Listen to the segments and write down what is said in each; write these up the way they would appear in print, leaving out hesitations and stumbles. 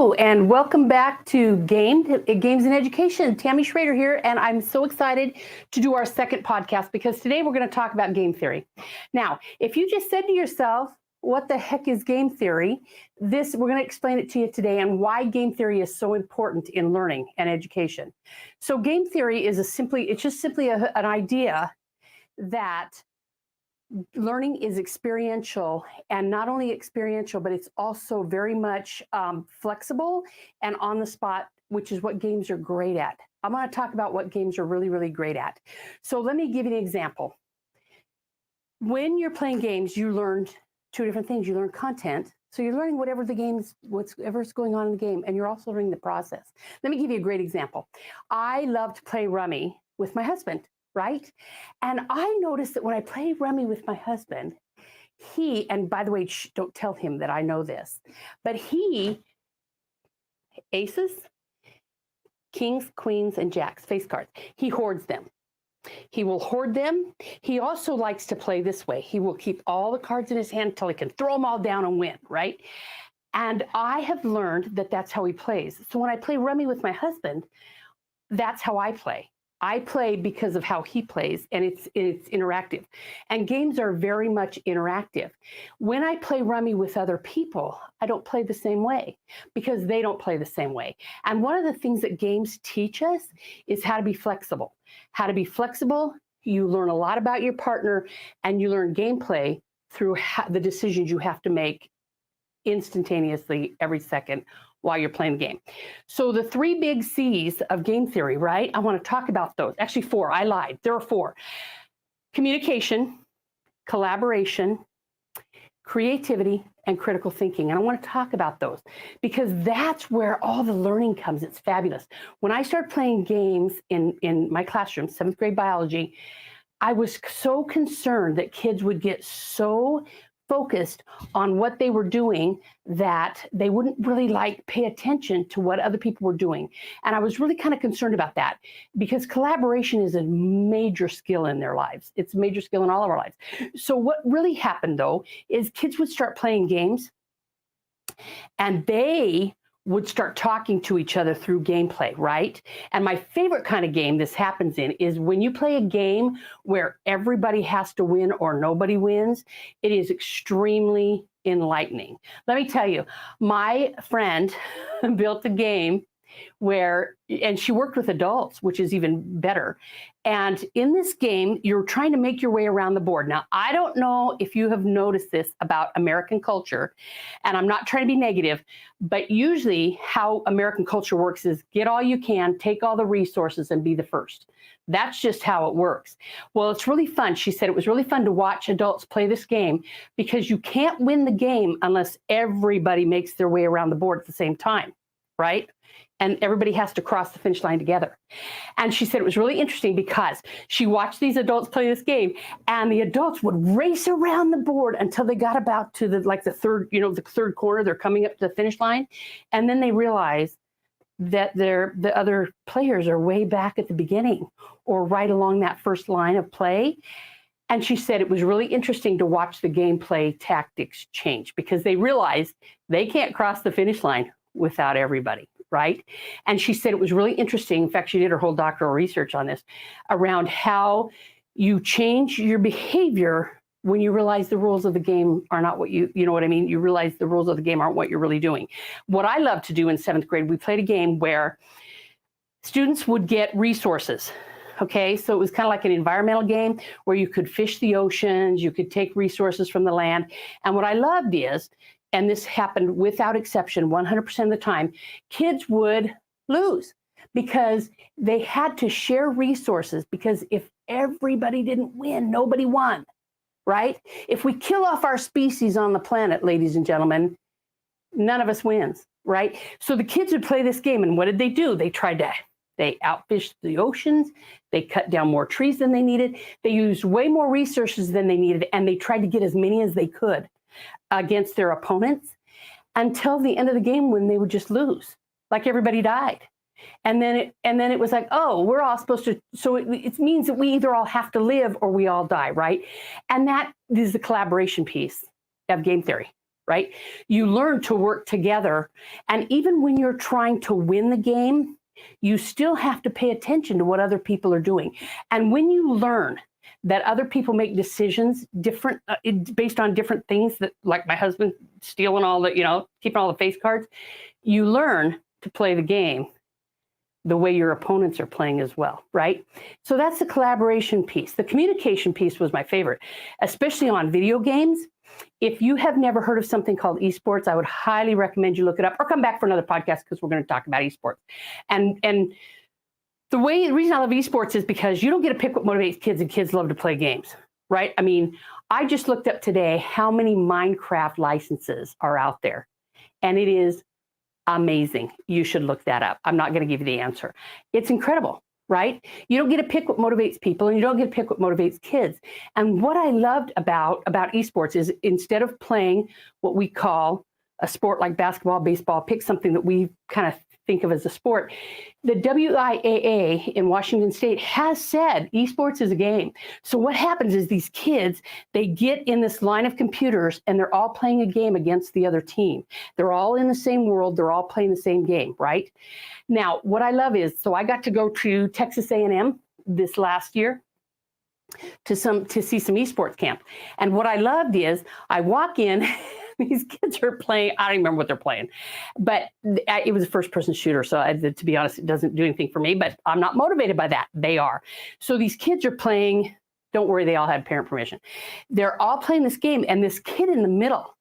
Hello, and welcome back to Games in Education. Tammie Schrader here, and I'm so excited to do our second podcast because today we're going to talk about game theory. Now, if you just said to yourself, what the heck is game theory? We're going to explain it to you today and why game theory is so important in learning and education. So game theory is just simply an idea that learning is experiential, and not only experiential, but it's also very much flexible and on the spot, which is what games are great at. I'm going to talk about what games are really, really great at. So let me give you an example. When you're playing games, you learn two different things. You learn content. So you're learning whatever's going on in the game, and you're also learning the process. Let me give you a great example. I love to play rummy with my husband. Right? And I noticed that when I play rummy with my husband, and by the way, don't tell him that I know this, but aces, kings, queens, and jacks, face cards, he hoards them. He will hoard them. He also likes to play this way. He will keep all the cards in his hand until he can throw them all down and win, right? And I have learned that that's how he plays. So when I play rummy with my husband, that's how I play. I play because of how he plays, and it's interactive. And games are very much interactive. When I play rummy with other people, I don't play the same way because they don't play the same way. And one of the things that games teach us is how to be flexible. How to be flexible, you learn a lot about your partner, and you learn gameplay through the decisions you have to make instantaneously every second while you're playing the game. So the three big C's of game theory, right? I want to talk about those. Actually, four. I lied. There are four. Communication, collaboration, creativity, and critical thinking. And I want to talk about those because that's where all the learning comes. It's fabulous. When I started playing games in my classroom, 7th grade biology, I was so concerned that kids would get so focused on what they were doing that they wouldn't really pay attention to what other people were doing. And I was really kind of concerned about that because collaboration is a major skill in their lives. It's a major skill in all of our lives. So what really happened though is kids would start playing games and they would start talking to each other through gameplay, right? And my favorite kind of game this happens in is when you play a game where everybody has to win or nobody wins. It is extremely enlightening. Let me tell you, my friend built a game and she worked with adults, which is even better. And in this game, you're trying to make your way around the board. Now, I don't know if you have noticed this about American culture, and I'm not trying to be negative, but usually how American culture works is get all you can, take all the resources, and be the first. That's just how it works. Well, it's really fun. She said it was really fun to watch adults play this game because you can't win the game unless everybody makes their way around the board at the same time, right? And everybody has to cross the finish line together. And she said it was really interesting because she watched these adults play this game, and the adults would race around the board until they got about to the third corner. They're coming up to the finish line, and then they realized that the other players are way back at the beginning or right along that first line of play. And she said it was really interesting to watch the gameplay tactics change because they realized they can't cross the finish line without everybody. Right? And she said it was really interesting. In fact, she did her whole doctoral research on this around how you change your behavior when you realize the rules of the game are not what you know what I mean? You realize the rules of the game aren't what you're really doing. What I love to do in 7th grade, we played a game where students would get resources. Okay, so it was kind of like an environmental game where you could fish the oceans, you could take resources from the land. And what I loved is, and this happened without exception 100% of the time, kids would lose because they had to share resources, because if everybody didn't win, nobody won, right? If we kill off our species on the planet, ladies and gentlemen, none of us wins, right? So the kids would play this game, and what did they do? They outfished the oceans, they cut down more trees than they needed, they used way more resources than they needed, and they tried to get as many as they could against their opponents until the end of the game when they would just lose, like everybody died. And then it was like, oh, we're all supposed to, so it means that we either all have to live or we all die, right? And that is the collaboration piece of game theory. right? You learn to work together. And even when you're trying to win the game, you still have to pay attention to what other people are doing. And when you learn that other people make decisions different based on different things, that like my husband stealing all the, keeping all the face cards, you learn to play the game the way your opponents are playing as well, right? So that's the collaboration piece. The communication piece was my favorite, especially on video games. If you have never heard of something called esports, I would highly recommend you look it up or come back for another podcast because we're going to talk about esports. And the reason I love esports is because you don't get to pick what motivates kids, and kids love to play games, right? I mean, I just looked up today how many Minecraft licenses are out there, and it is amazing. You should look that up. I'm not going to give you the answer. It's incredible, right? You don't get to pick what motivates people, and you don't get to pick what motivates kids. And what I loved about esports is instead of playing what we call a sport like basketball, baseball, pick something that we kind of think of as a sport. The WIAA in Washington State has said esports is a game. So what happens is these kids, they get in this line of computers and they're all playing a game against the other team. They're all in the same world. They're all playing the same game, right? Now, what I love is, so I got to go to Texas A&M this last year to see some esports camp. And what I loved is I walk in, these kids are playing, I don't even remember what they're playing, but it was a first-person shooter. So to be honest, it doesn't do anything for me, but I'm not motivated by that. They are. So these kids are playing, don't worry, they all had parent permission. They're all playing this game, and this kid in the middle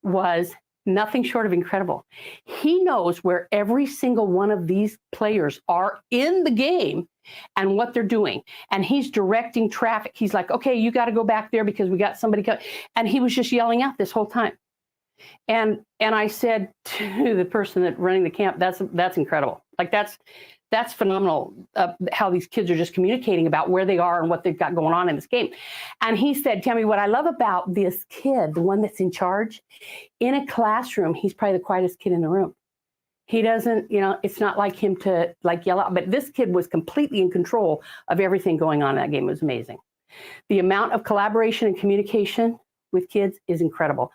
was nothing short of incredible. He knows where every single one of these players are in the game and what they're doing. And he's directing traffic. He's like, okay, you got to go back there because we got somebody coming. And he was just yelling out this whole time. And I said to the person that running the camp, that's incredible. Like that's phenomenal, how these kids are just communicating about where they are and what they've got going on in this game. And he said, Tammie, what I love about this kid, the one that's in charge, in a classroom, he's probably the quietest kid in the room. He doesn't, it's not like him to like yell out, but this kid was completely in control of everything going on in that game. It was amazing. The amount of collaboration and communication with kids is incredible.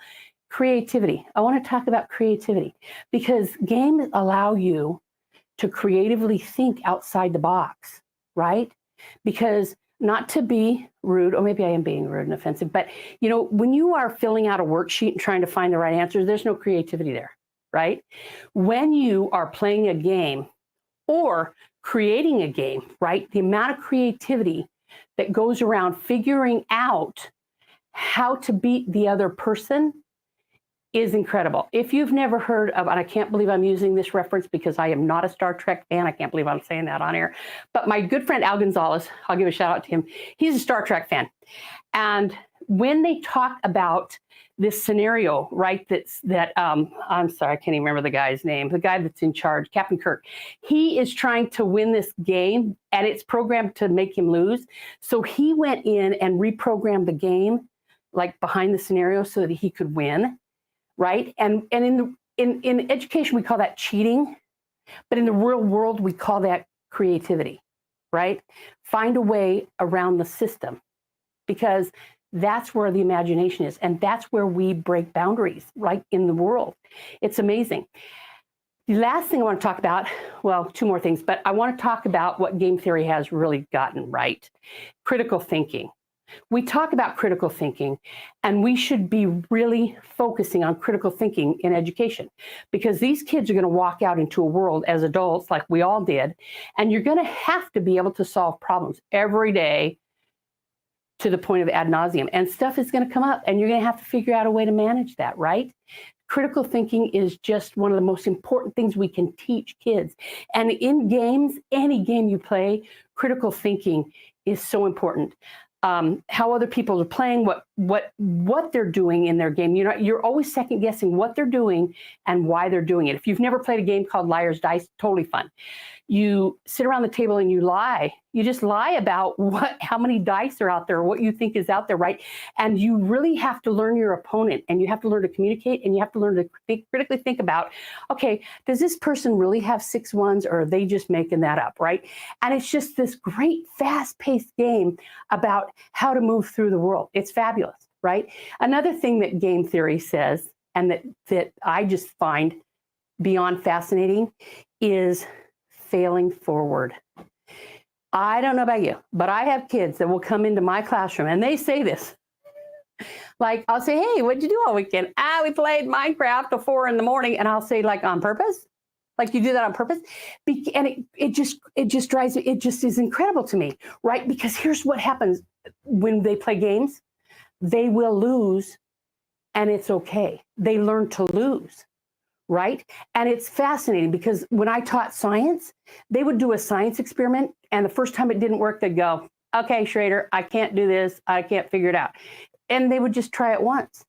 Creativity. I want to talk about creativity because games allow you to creatively think outside the box, right? Because not to be rude, or maybe I am being rude and offensive, but when you are filling out a worksheet and trying to find the right answers, there's no creativity there, right? When you are playing a game or creating a game, right? The amount of creativity that goes around figuring out how to beat the other person is incredible. If you've never heard of, and I can't believe I'm using this reference because I am not a Star Trek fan. I can't believe I'm saying that on air. But my good friend Al Gonzalez, I'll give a shout out to him. He's a Star Trek fan. And when they talk about this scenario, right, I'm sorry, I can't even remember the guy's name, the guy that's in charge, Captain Kirk, he is trying to win this game and it's programmed to make him lose. So he went in and reprogrammed the game, like behind the scenario so that he could win. Right. And in education, we call that cheating. But in the real world, we call that creativity. Right. Find a way around the system because that's where the imagination is. And that's where we break boundaries, right, in the world. It's amazing. The last thing I want to talk about, well, two more things, but I want to talk about what game theory has really gotten right. Critical thinking. We talk about critical thinking, and we should be really focusing on critical thinking in education because these kids are going to walk out into a world as adults like we all did, and you're going to have to be able to solve problems every day to the point of ad nauseum, and stuff is going to come up, and you're going to have to figure out a way to manage that, right? Critical thinking is just one of the most important things we can teach kids. And in games, any game you play, critical thinking is so important. How other people are playing, what they're doing in their game. You're always second guessing what they're doing and why they're doing it. If you've never played a game called Liar's Dice, totally fun. You sit around the table and you lie. You just lie about how many dice are out there, what you think is out there, right? And you really have to learn your opponent, and you have to learn to communicate, and you have to learn to critically think about, okay, does this person really have 6 ones, or are they just making that up, right? And it's just this great, fast-paced game about how to move through the world. It's fabulous, right? Another thing that game theory says, and that I just find beyond fascinating is failing forward. I don't know about you, but I have kids that will come into my classroom and they say this. Like, I'll say, hey, what'd you do all weekend? We played Minecraft till 4 a.m. And I'll say, like, on purpose? Like, you do that on purpose? And it just drives me, it just is incredible to me, right? Because here's what happens when they play games. They will lose, and it's okay. They learn to lose, right? And it's fascinating because when I taught science, they would do a science experiment, and the first time it didn't work, they'd go, okay, Schrader, I can't do this. I can't figure it out. And they would just try it once.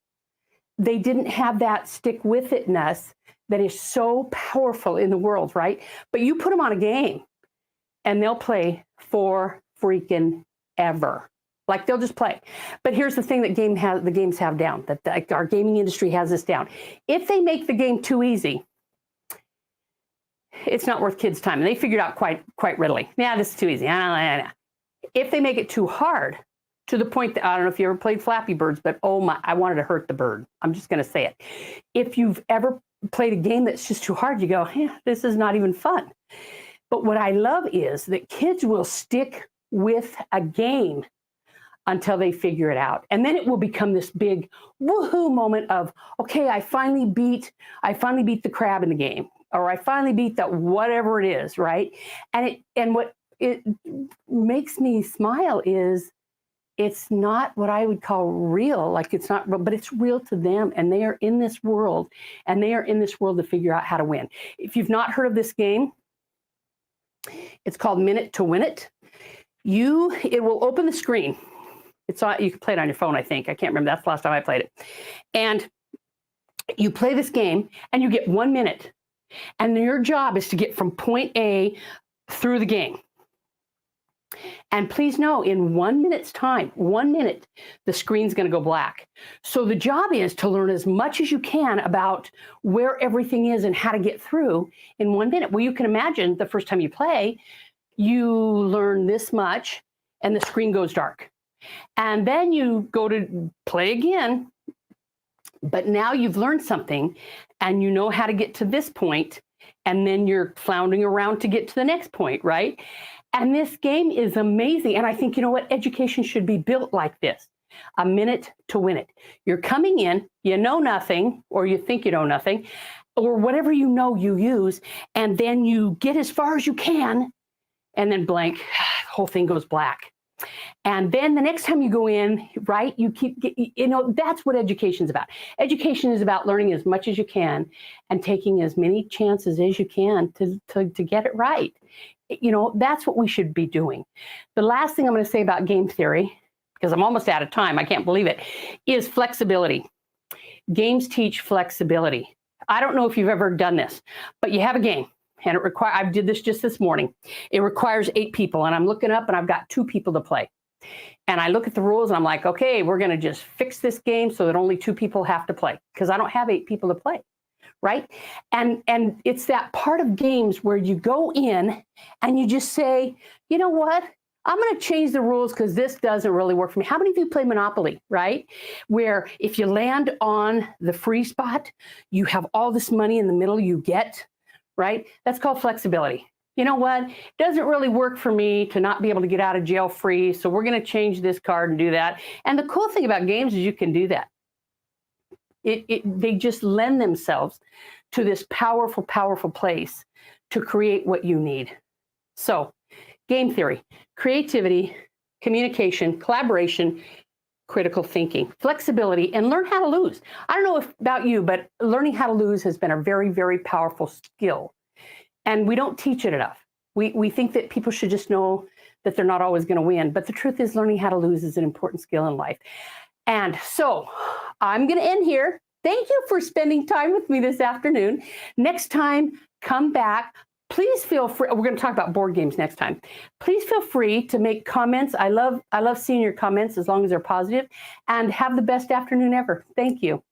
They didn't have that stick with itness that is so powerful in the world, right? But you put them on a game and they'll play for freaking ever. Like, they'll just play. But here's the thing that the games have down, that our gaming industry has this down. If they make the game too easy, it's not worth kids' time. And they figured out quite readily. Yeah, this is too easy. If they make it too hard, to the point that, I don't know if you ever played Flappy Birds, but oh my, I wanted to hurt the bird. I'm just going to say it. If you've ever played a game that's just too hard, you go, yeah, this is not even fun. But what I love is that kids will stick with a game until they figure it out. And then it will become this big woohoo moment of, okay, I finally beat the crab in the game, or I finally beat that whatever it is, right? And what it makes me smile is, it's not what I would call real, like it's not, but it's real to them, and they are in this world, and they are in this world to figure out how to win. If you've not heard of this game, it's called Minute to Win It. It will open the screen. You can play it on your phone, I think. I can't remember. That's the last time I played it. And you play this game, and you get 1 minute, and your job is to get from point A through the game. And please know, in 1 minute's time, 1 minute, the screen's going to go black. So the job is to learn as much as you can about where everything is and how to get through in 1 minute. Well, you can imagine the first time you play, you learn this much and the screen goes dark. And then you go to play again, but now you've learned something and you know how to get to this point, and then you're floundering around to get to the next point, right? And this game is amazing. And I think, you know what? Education should be built like this. A minute to win it. You're coming in, you know nothing, or you think you know nothing, or whatever you know you use, and then you get as far as you can, and then blank, the whole thing goes black. And then the next time you go in, right, that's what education is about. Education is about learning as much as you can and taking as many chances as you can to get it right. That's what we should be doing. The last thing I'm going to say about game theory, because I'm almost out of time, I can't believe it, is flexibility. Games teach flexibility. I don't know if you've ever done this, but you have a game. And I did this just this morning. It requires 8 people, and I'm looking up and I've got 2 people to play. And I look at the rules and I'm like, okay, we're going to just fix this game so that only 2 people have to play, because I don't have 8 people to play, right? And it's that part of games where you go in and you just say, you know what? I'm going to change the rules because this doesn't really work for me. How many of you play Monopoly, right? Where if you land on the free spot, you have all this money in the middle you get, right? That's called flexibility. You know what? It doesn't really work for me to not be able to get out of jail free, so we're going to change this card and do that. And the cool thing about games is you can do that. They just lend themselves to this powerful, powerful place to create what you need. So, game theory, creativity, communication, collaboration, critical thinking, flexibility, and learn how to lose. I don't know about you, but learning how to lose has been a very, very powerful skill. And we don't teach it enough. We think that people should just know that they're not always going to win. But the truth is, learning how to lose is an important skill in life. And so I'm going to end here. Thank you for spending time with me this afternoon. Next time, come back. Please feel free. We're going to talk about board games next time. Please feel free to make comments. I love seeing your comments as long as they're positive. And have the best afternoon ever. Thank you.